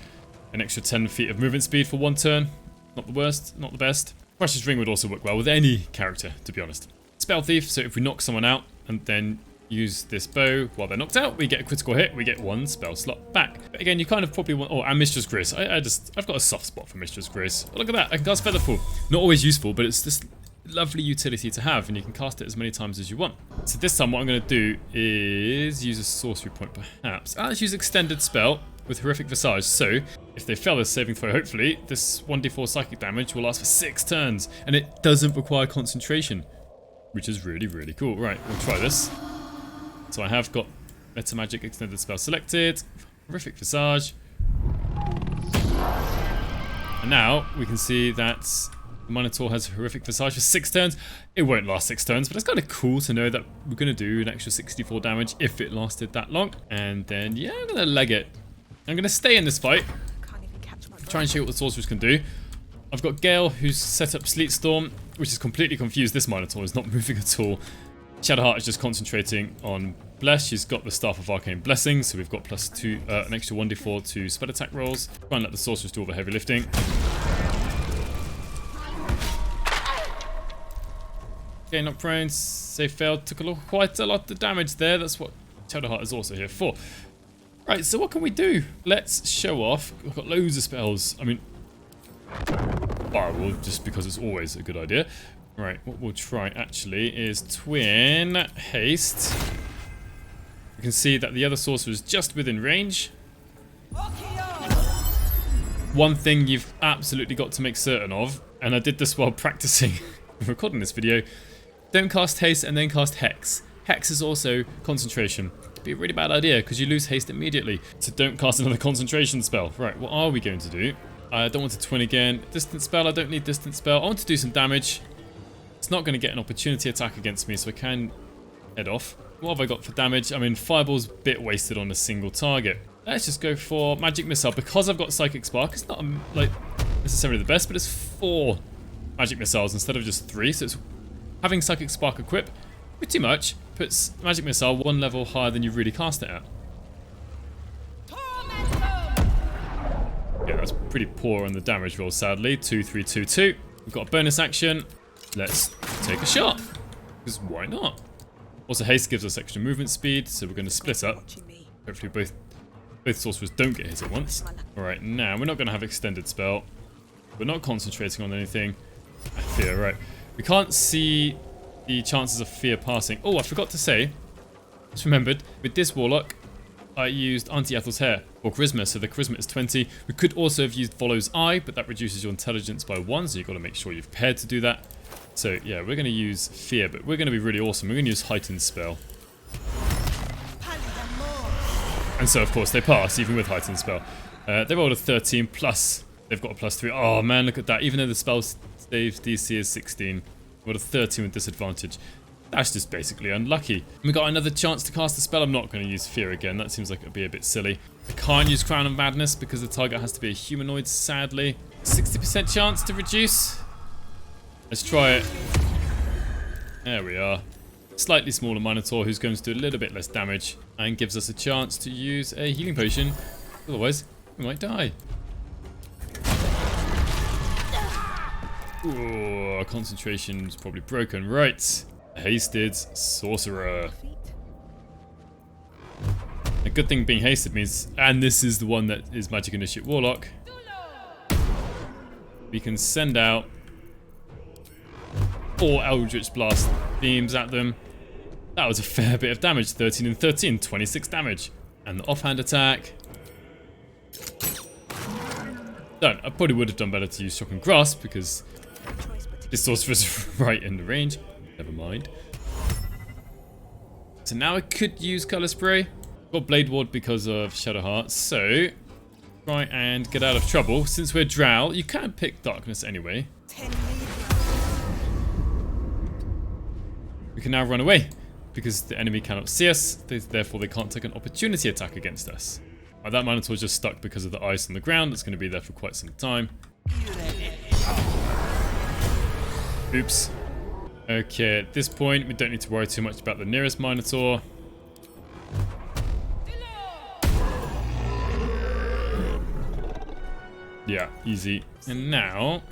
an extra 10 feet of movement speed for 1 turn. Not the worst, not the best. Precious Ring would also work well with any character, to be honest. Spell Thief, so if we knock someone out and then use this bow while they're knocked out, we get a critical hit, we get 1 spell slot back. But again, you kind of probably want... Oh, and Mistress Grace. I've got a soft spot for Mistress Grace. Oh, look at that, I can cast Featherfall. Not always useful, but it's this lovely utility to have, and you can cast it as many times as you want. So this time what I'm going to do is use a sorcery point, perhaps. Let's use Extended Spell with Horrific Visage. So if they fail this saving throw, hopefully this 1d4 psychic damage will last for 6 turns, and it doesn't require concentration, which is really, really cool. Right, we'll try this. So I have got Metamagic Extended Spell selected, Horrific Visage, and now we can see that the Minotaur has Horrific Visage for 6 turns. It won't last 6 turns, but it's kind of cool to know that we're going to do an extra 64 damage if it lasted that long. And then, yeah, I'm going to leg it. I'm going to stay in this fight, try and show you what the sorcerers can do. I've got Gale, who's set up Sleet Storm, which is completely confused. This Minotaur is not moving at all. Shadowheart is just concentrating on Bless. She's got the Staff of Arcane Blessing, so we've got plus 2, an extra 1d4 to spell attack rolls. Try and let the sorcerers do all the heavy lifting. Okay, not prone. Save failed. Took quite a lot of damage there. That's what Shadowheart is also here for. Right, so what can we do? Let's show off. We've got loads of spells. I mean, Fireball, just because it's always a good idea. Right, what we'll try actually is Twin Haste. You can see that the other sorcerer is just within range. One thing you've absolutely got to make certain of, and I did this while practicing recording this video, don't cast Haste and then cast Hex. Hex is also concentration. It'd be a really bad idea because you lose haste immediately. So don't cast another concentration spell. Right, what are we going to do? I don't want to twin again. Distant spell, I don't need distant spell. I want to do some damage. It's not going to get an opportunity attack against me, so I can head off. What have I got for damage? I mean, Fireball's a bit wasted on a single target. Let's just go for Magic Missile. Because I've got Psychic Spark, it's not like necessarily the best, but it's 4 Magic Missiles instead of just 3. So it's having Psychic Spark equip pretty much puts Magic Missile 1 level higher than you really cast it at. Yeah, that's pretty poor on the damage roll, sadly. 2, 3, 2, 2. We've got a bonus action. Let's take a shot. Because why not? Also, haste gives us extra movement speed, so we're going to split up. Hopefully both sorcerers don't get hit at once. Alright, now we're not going to have extended spell. We're not concentrating on anything. Fear, right. We can't see the chances of fear passing. Oh, I forgot to say, just remembered, with this warlock, I used Auntie Ethel's hair, or charisma, so the charisma is 20. We could also have used Vollow's Eye, but that reduces your intelligence by 1, so you've got to make sure you've prepared to do that. So yeah, we're going to use fear, but we're going to be really awesome. We're going to use heightened spell. And so of course they pass, even with heightened spell. They rolled a 13 plus, they've got a +3. Oh man, look at that. Even though the spell save DC is 16, we got a 13 with disadvantage. That's just basically unlucky. We got another chance to cast a spell. I'm not going to use fear again. That seems like it'd be a bit silly. I can't use Crown of Madness because the target has to be a humanoid, sadly. 60% chance to reduce. Let's try it. There we are. Slightly smaller Minotaur who's going to do a little bit less damage and gives us a chance to use a healing potion. Otherwise, we might die. Ooh, our concentration's probably broken. Right. Hasted Sorcerer. A good thing being hasted means, and this is the one that is Magic Initiate Warlock, we can send out 4 Eldritch Blast beams at them. That was a fair bit of damage. 13 and 13, 26 damage. And the offhand attack. Done. I probably would have done better to use Shock and Grasp because this sorcerer's right in the range. Never mind. So now I could use Colour Spray. Got Blade Ward because of Shadow Heart. So try and get out of trouble. Since we're Drow, you can pick Darkness anyway. We can now run away because the enemy cannot see us. Therefore, they can't take an opportunity attack against us. That Minotaur's just stuck because of the ice on the ground. It's going to be there for quite some time. Oops. Okay, at this point, we don't need to worry too much about the nearest Minotaur. Yeah, easy. And now,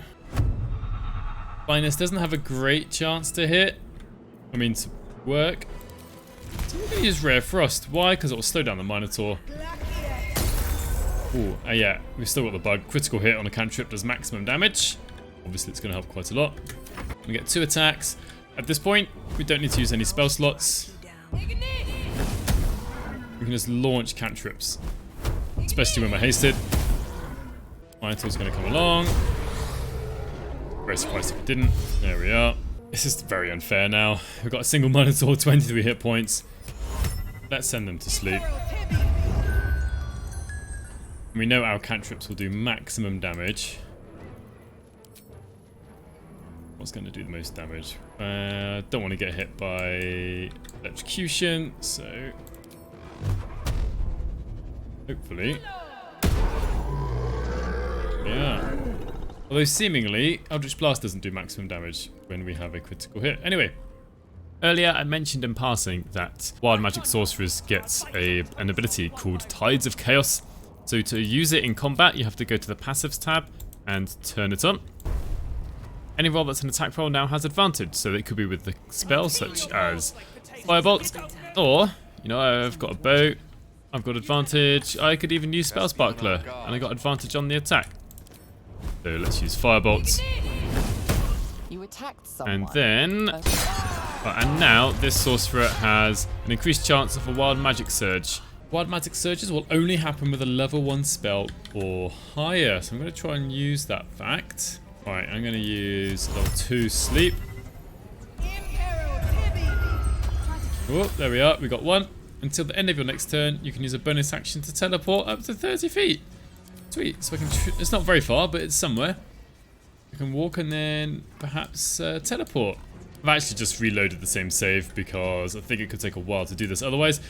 Blindness doesn't have a great chance to hit. I mean, to work. So we're going to use Rare Frost. Why? Because it will slow down the Minotaur. Ooh, yeah, we've still got the bug. Critical hit on a cantrip does maximum damage. Obviously, it's going to help quite a lot. We get 2 attacks. At this point, we don't need to use any spell slots. We can just launch cantrips. Especially when we're hasted. Minotaur's going to come along. Very surprised if it didn't. There we are. This is very unfair now. We've got a single Minotaur, 23 hit points. Let's send them to sleep. We know our cantrips will do maximum damage. What's going to do the most damage? Don't want to get hit by electrocution, so hopefully. Yeah. Although seemingly, Eldritch Blast doesn't do maximum damage when we have a critical hit. Anyway, earlier I mentioned in passing that Wild Magic Sorcerers get an ability called Tides of Chaos. So to use it in combat, you have to go to the Passives tab and turn it on. Any roll that's an attack roll now has advantage, so it could be with the spell such as Firebolt, or, you know, I've got a bow, I've got advantage, I could even use Spell Sparkler, and I got advantage on the attack. So let's use Firebolt. And then, and now this Sorcerer has an increased chance of a Wild Magic Surge. Wild Magic Surges will only happen with a level 1 spell or higher, so I'm going to try and use that fact. Right, I'm going to use level 2 Sleep. Oh, there we are. We got 1. Until the end of your next turn, you can use a bonus action to teleport up to 30 feet. Sweet. So I can. It's not very far, but it's somewhere. I can walk and then perhaps teleport. I've actually just reloaded the same save because I think it could take a while to do this otherwise.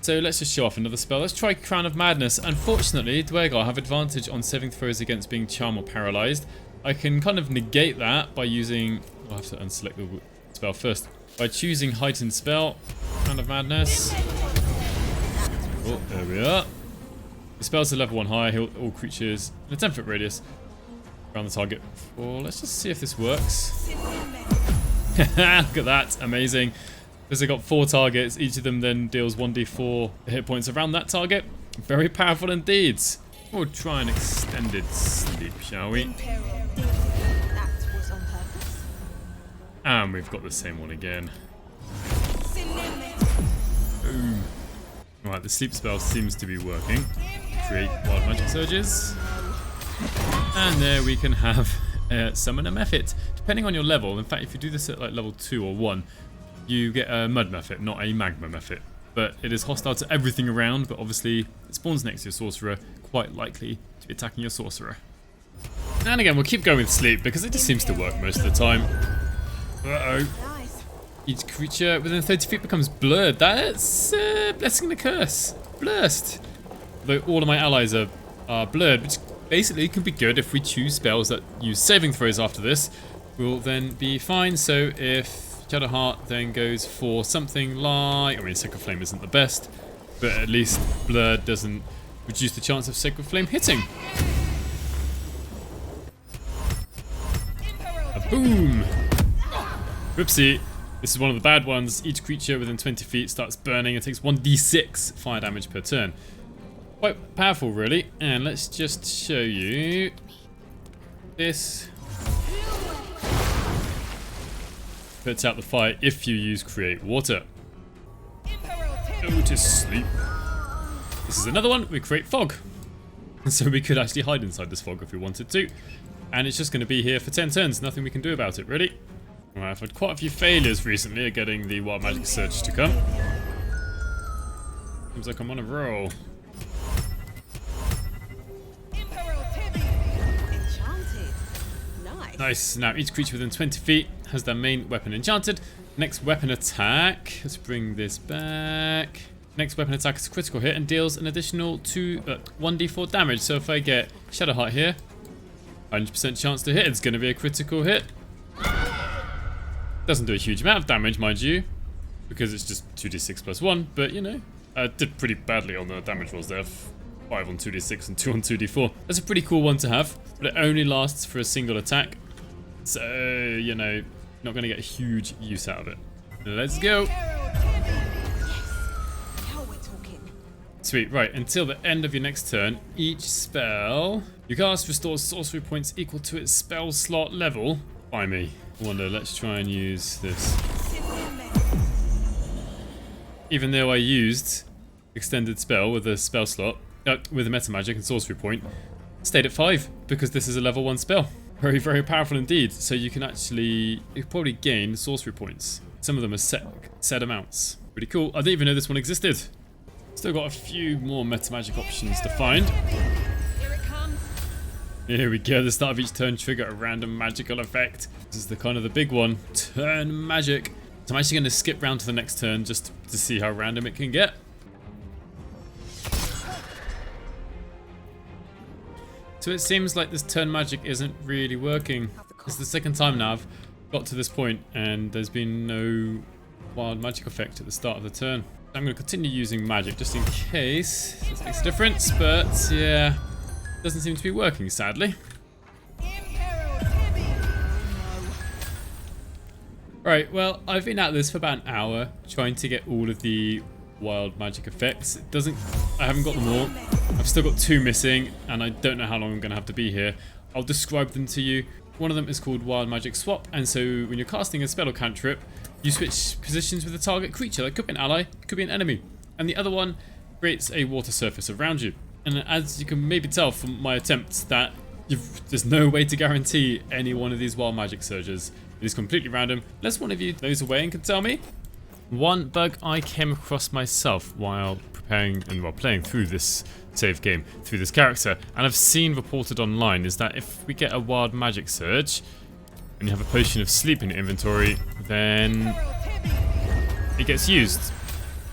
So let's just show off another spell. Let's try Crown of Madness. Unfortunately, Dwergar have advantage on saving throws against being charmed or paralyzed. I can kind of negate that by using... I'll have to unselect the spell first. By choosing Heightened Spell, Crown of Madness. Oh, there we are. The spell's a level 1 high, heal all creatures in a 10-foot radius around the target. Well, let's just see if this works. Look at that, amazing. Because I got 4 targets, each of them then deals 1d4 hit points around that target. Very powerful indeed. We'll try an extended sleep, shall we? And we've got the same one again. Boom. Right, the sleep spell seems to be working. Create wild magic surges. And there we can have summon a Mephit. Depending on your level, in fact, if you do this at like level 2 or 1, you get a mud Mephit, not a magma Mephit. But it is hostile to everything around, but obviously it spawns next to your sorcerer, quite likely to be attacking your sorcerer. And again, we'll keep going with sleep because it just seems to work most of the time. Uh-oh. Each creature within 30 feet becomes blurred. That's a blessing and a curse. Blessed. Though all of my allies are blurred, which basically can be good if we choose spells that use saving throws after this. We'll then be fine. So if Shadowheart then goes for something like... I mean, Sacred Flame isn't the best, but at least blurred doesn't reduce the chance of Sacred Flame hitting. A boom! Whoopsie. This is one of the bad ones. Each creature within 20 feet starts burning and takes 1d6 fire damage per turn. Quite powerful, really. And let's just show you this. Puts out the fire if you use Create Water. Go to sleep. This is another one. We create Fog. So we could actually hide inside this fog if we wanted to. And it's just going to be here for 10 turns. Nothing we can do about it, really. Right, I've had quite a few failures recently at getting the Wild Magic Surge to come. Seems like I'm on a roll. Nice. Now each creature within 20 feet has their main weapon enchanted. Next weapon attack. Let's bring this back. Next weapon attack is a critical hit and deals an additional 1d4 damage. So if I get Shadowheart here, 100% chance to hit. It's going to be a critical hit. Doesn't do a huge amount of damage, mind you, because it's just 2d6 plus 1, but you know, I did pretty badly on the damage rolls there. 5 on 2d6 and 2 on 2d4. That's a pretty cool one to have, but it only lasts for a single attack. So, you know, not going to get a huge use out of it. Let's go. Sweet, right, until the end of your next turn, each spell you cast restores sorcery points equal to its spell slot level by me. I wonder, let's try and use this. Even though I used extended spell with a spell slot, with a Metamagic and sorcery point, stayed at 5 because this is a level 1 spell. Very, very powerful indeed. So you can actually, you probably gain sorcery points. Some of them are set amounts. Pretty cool. I didn't even know this one existed. Still got a few more Metamagic options to find. Here we go. The start of each turn trigger a random magical effect. This is the kind of the big one. Turn magic. So I'm actually going to skip round to the next turn just to see how random it can get. So it seems like this turn magic isn't really working. It's the second time now I've got to this point and there's been no wild magic effect at the start of the turn. I'm going to continue using magic just in case this makes a difference, but yeah, doesn't seem to be working, sadly. Right, well, I've been at this for about an hour trying to get all of the wild magic effects. I haven't got them all. I've still got 2 missing, and I don't know how long I'm going to have to be here. I'll describe them to you. One of them is called Wild Magic Swap, and so when you're casting a spell or cantrip, you switch positions with a target creature. That could be an ally, could be an enemy. And the other one creates a water surface around you. And as you can maybe tell from my attempts that there's no way to guarantee any one of these wild magic surges. It is completely random. Unless one of you knows a way and can tell me. One bug I came across myself while preparing and while playing through this save game, through this character, and I've seen reported online, is that if we get a wild magic surge, when you have a potion of sleep in your inventory, then it gets used.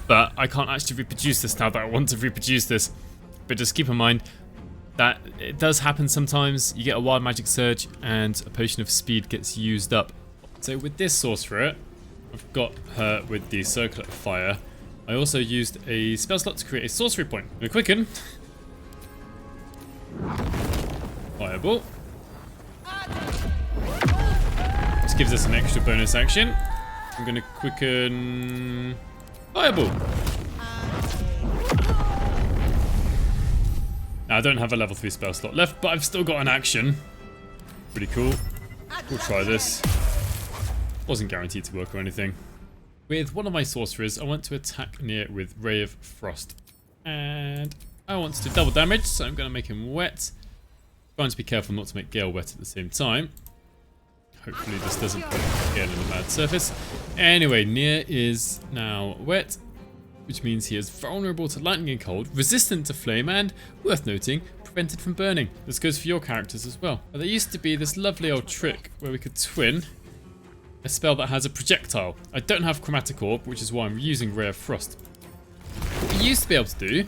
But I can't actually reproduce this now that I want to reproduce this. But just keep in mind that it does happen sometimes. You get a wild magic surge and a potion of speed gets used up. So with this sorcerer, I've got her with the Circlet of Fire. I also used a spell slot to create a sorcery point. I'm gonna quicken. Fireball. This gives us an extra bonus action. I'm gonna quicken Fireball. Now I don't have a level 3 spell slot left, but I've still got an action. Pretty cool. We'll try this. Wasn't guaranteed to work or anything. With one of my sorcerers, I want to attack near with Ray of Frost. And I want to do double damage, so I'm going to make him wet. Trying to be careful not to make Gale wet at the same time. Hopefully this doesn't put Gale in the mad surface. Anyway, Nier is now wet, which means he is vulnerable to lightning and cold, resistant to flame, and, worth noting, prevented from burning. This goes for your characters as well. But there used to be this lovely old trick where we could twin a spell that has a projectile. I don't have Chromatic Orb, which is why I'm using Ray of Frost. What we used to be able to do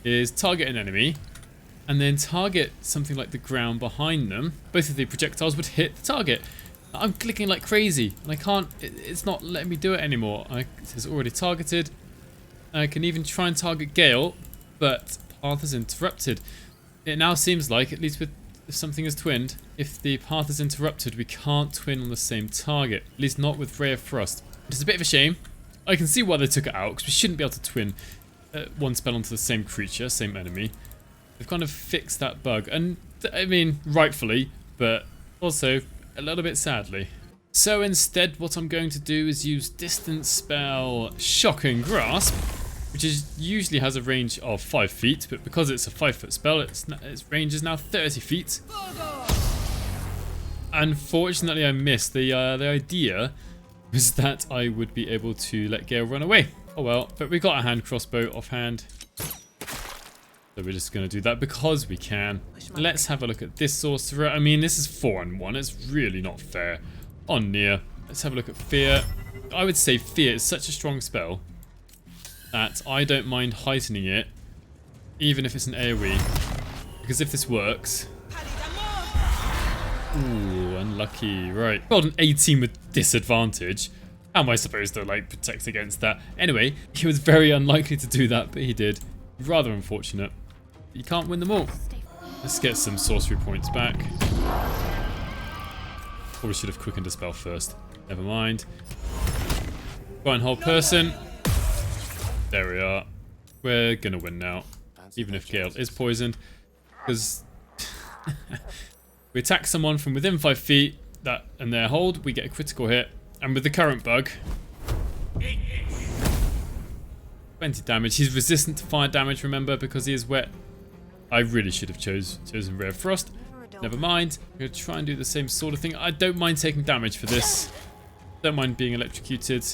is target an enemy and then target something like the ground behind them. Both of the projectiles would hit the target. I'm clicking like crazy and I can't, it's not letting me do it anymore. It says already targeted. I can even try and target Gale, but path is interrupted. It now seems like, at least with if something is twinned, if the path is interrupted, we can't twin on the same target. At least not with Ray of Frost. It's a bit of a shame. I can see why they took it out, because we shouldn't be able to twin one spell onto the same creature, same enemy. They've kind of fixed that bug, and I mean, rightfully, but also a little bit sadly. So instead, what I'm going to do is use distance spell Shocking Grasp, which usually has a range of 5 feet, but because it's a 5-foot spell, its range is now 30 feet. Unfortunately, I missed. The idea was that I would be able to let Gale run away. Oh well, but we got a hand crossbow offhand. So we're just going to do that because we can. Let's have a look at this sorcerer. I mean, this is 4-on-1. It's really not fair on Nier. Let's have a look at Fear. I would say Fear is such a strong spell that I don't mind heightening it, even if it's an AoE. Because if this works... Ooh, unlucky. Right. Rolled an 18 with disadvantage. How am I supposed to, like, protect against that? Anyway, he was very unlikely to do that, but he did. Rather unfortunate. You can't win them all. Let's get some sorcery points back. Probably should have quickened a spell first. Never mind. Try and hold person. There we are. We're gonna win now, even if Gale is poisoned, because we attack someone from within 5 feet and their hold, we get a critical hit, and with the current bug, 20 damage. He's resistant to fire damage, remember, because he is wet. I really should have chosen Ray of Frost. Never mind. I'm gonna try and do the same sort of thing. I don't mind taking damage for this. Don't mind being electrocuted.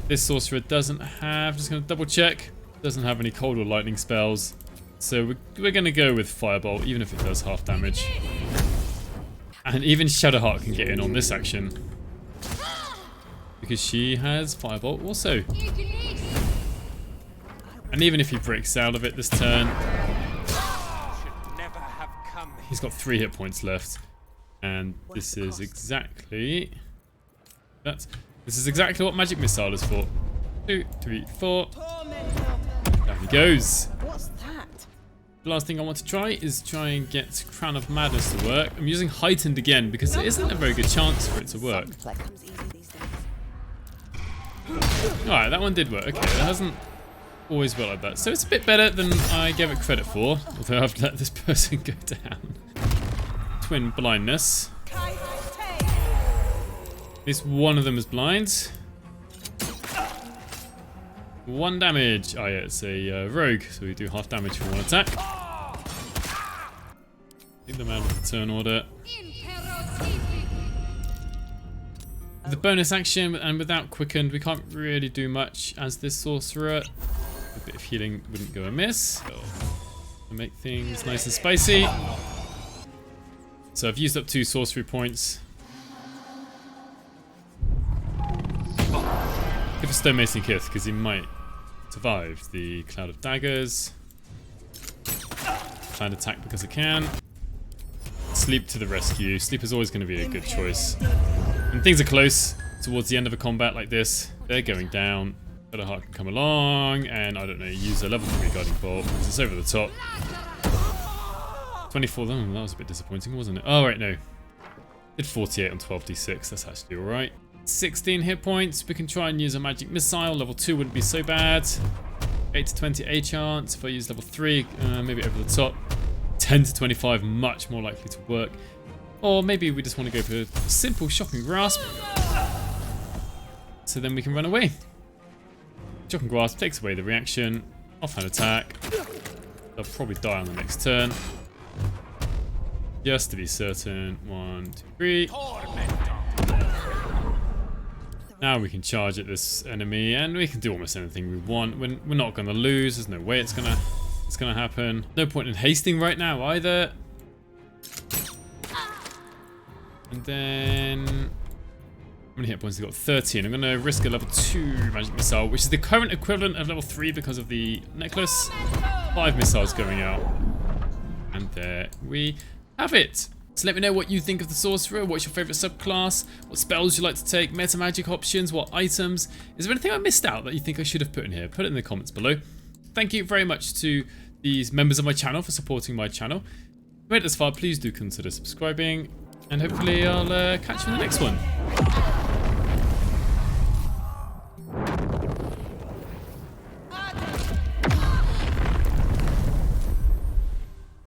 This sorcerer doesn't have, just going to double check, doesn't have any cold or lightning spells. So we're going to go with Fireball, even if it does half damage. And even Shadowheart can get in on this action, because she has Fireball also. And even if he breaks out of it this turn, he's got 3 hit points left. And this is exactly... This is exactly what Magic Missile is for. 2, 3, 4. Down he goes. What's that? The last thing I want to try is try and get Crown of Madness to work. I'm using Heightened again because there isn't a very good chance for it to work. Alright, that one did work. Okay, that hasn't always worked like that. So it's a bit better than I gave it credit for, although I've let this person go down. Twin Blindness. At least one of them is blind. 1 damage. Oh yeah, it's a rogue, so we do half damage for 1 attack. Get them out of the turn order. With the bonus action and without Quickened, we can't really do much as this sorcerer. A bit of healing wouldn't go amiss. So make things nice and spicy. So I've used up 2 sorcery points. Give a Stonemason Kith, because he might survive the Cloud of Daggers. Try and attack because it can. Sleep to the rescue. Sleep is always going to be a good choice. When things are close towards the end of a combat like this, they're going down. Heart can come along and, I don't know, use a level 3 Guiding Bolt because it's over the top. 24, that was a bit disappointing, wasn't it? Oh, right, no. Did 48 on 12d6, that's actually alright. 16 hit points, we can try and use a magic missile. Level 2 wouldn't be so bad. 8 to 20 A chance. If I use level 3, maybe over the top. 10 to 25, much more likely to work. Or maybe we just want to go for a simple Shocking Grasp. So then we can run away. Shocking Grasp takes away the reaction. Offhand attack. They'll probably die on the next turn. Just to be certain. 1, 2, 3. Now we can charge at this enemy, and we can do almost anything we want. We're not going to lose. There's no way it's gonna happen. No point in hasting right now either. And then, how many hit points have got? 13. I'm going to risk a level 2 magic missile, which is the current equivalent of level 3 because of the necklace. 5 missiles going out. And there we have it. So let me know what you think of the Sorcerer. What's your favourite subclass? What spells you like to take? Metamagic options? What items? Is there anything I missed out that you think I should have put in here? Put it in the comments below. Thank you very much to these members of my channel for supporting my channel. If you made it this far, please do consider subscribing. And hopefully I'll catch you in the next one.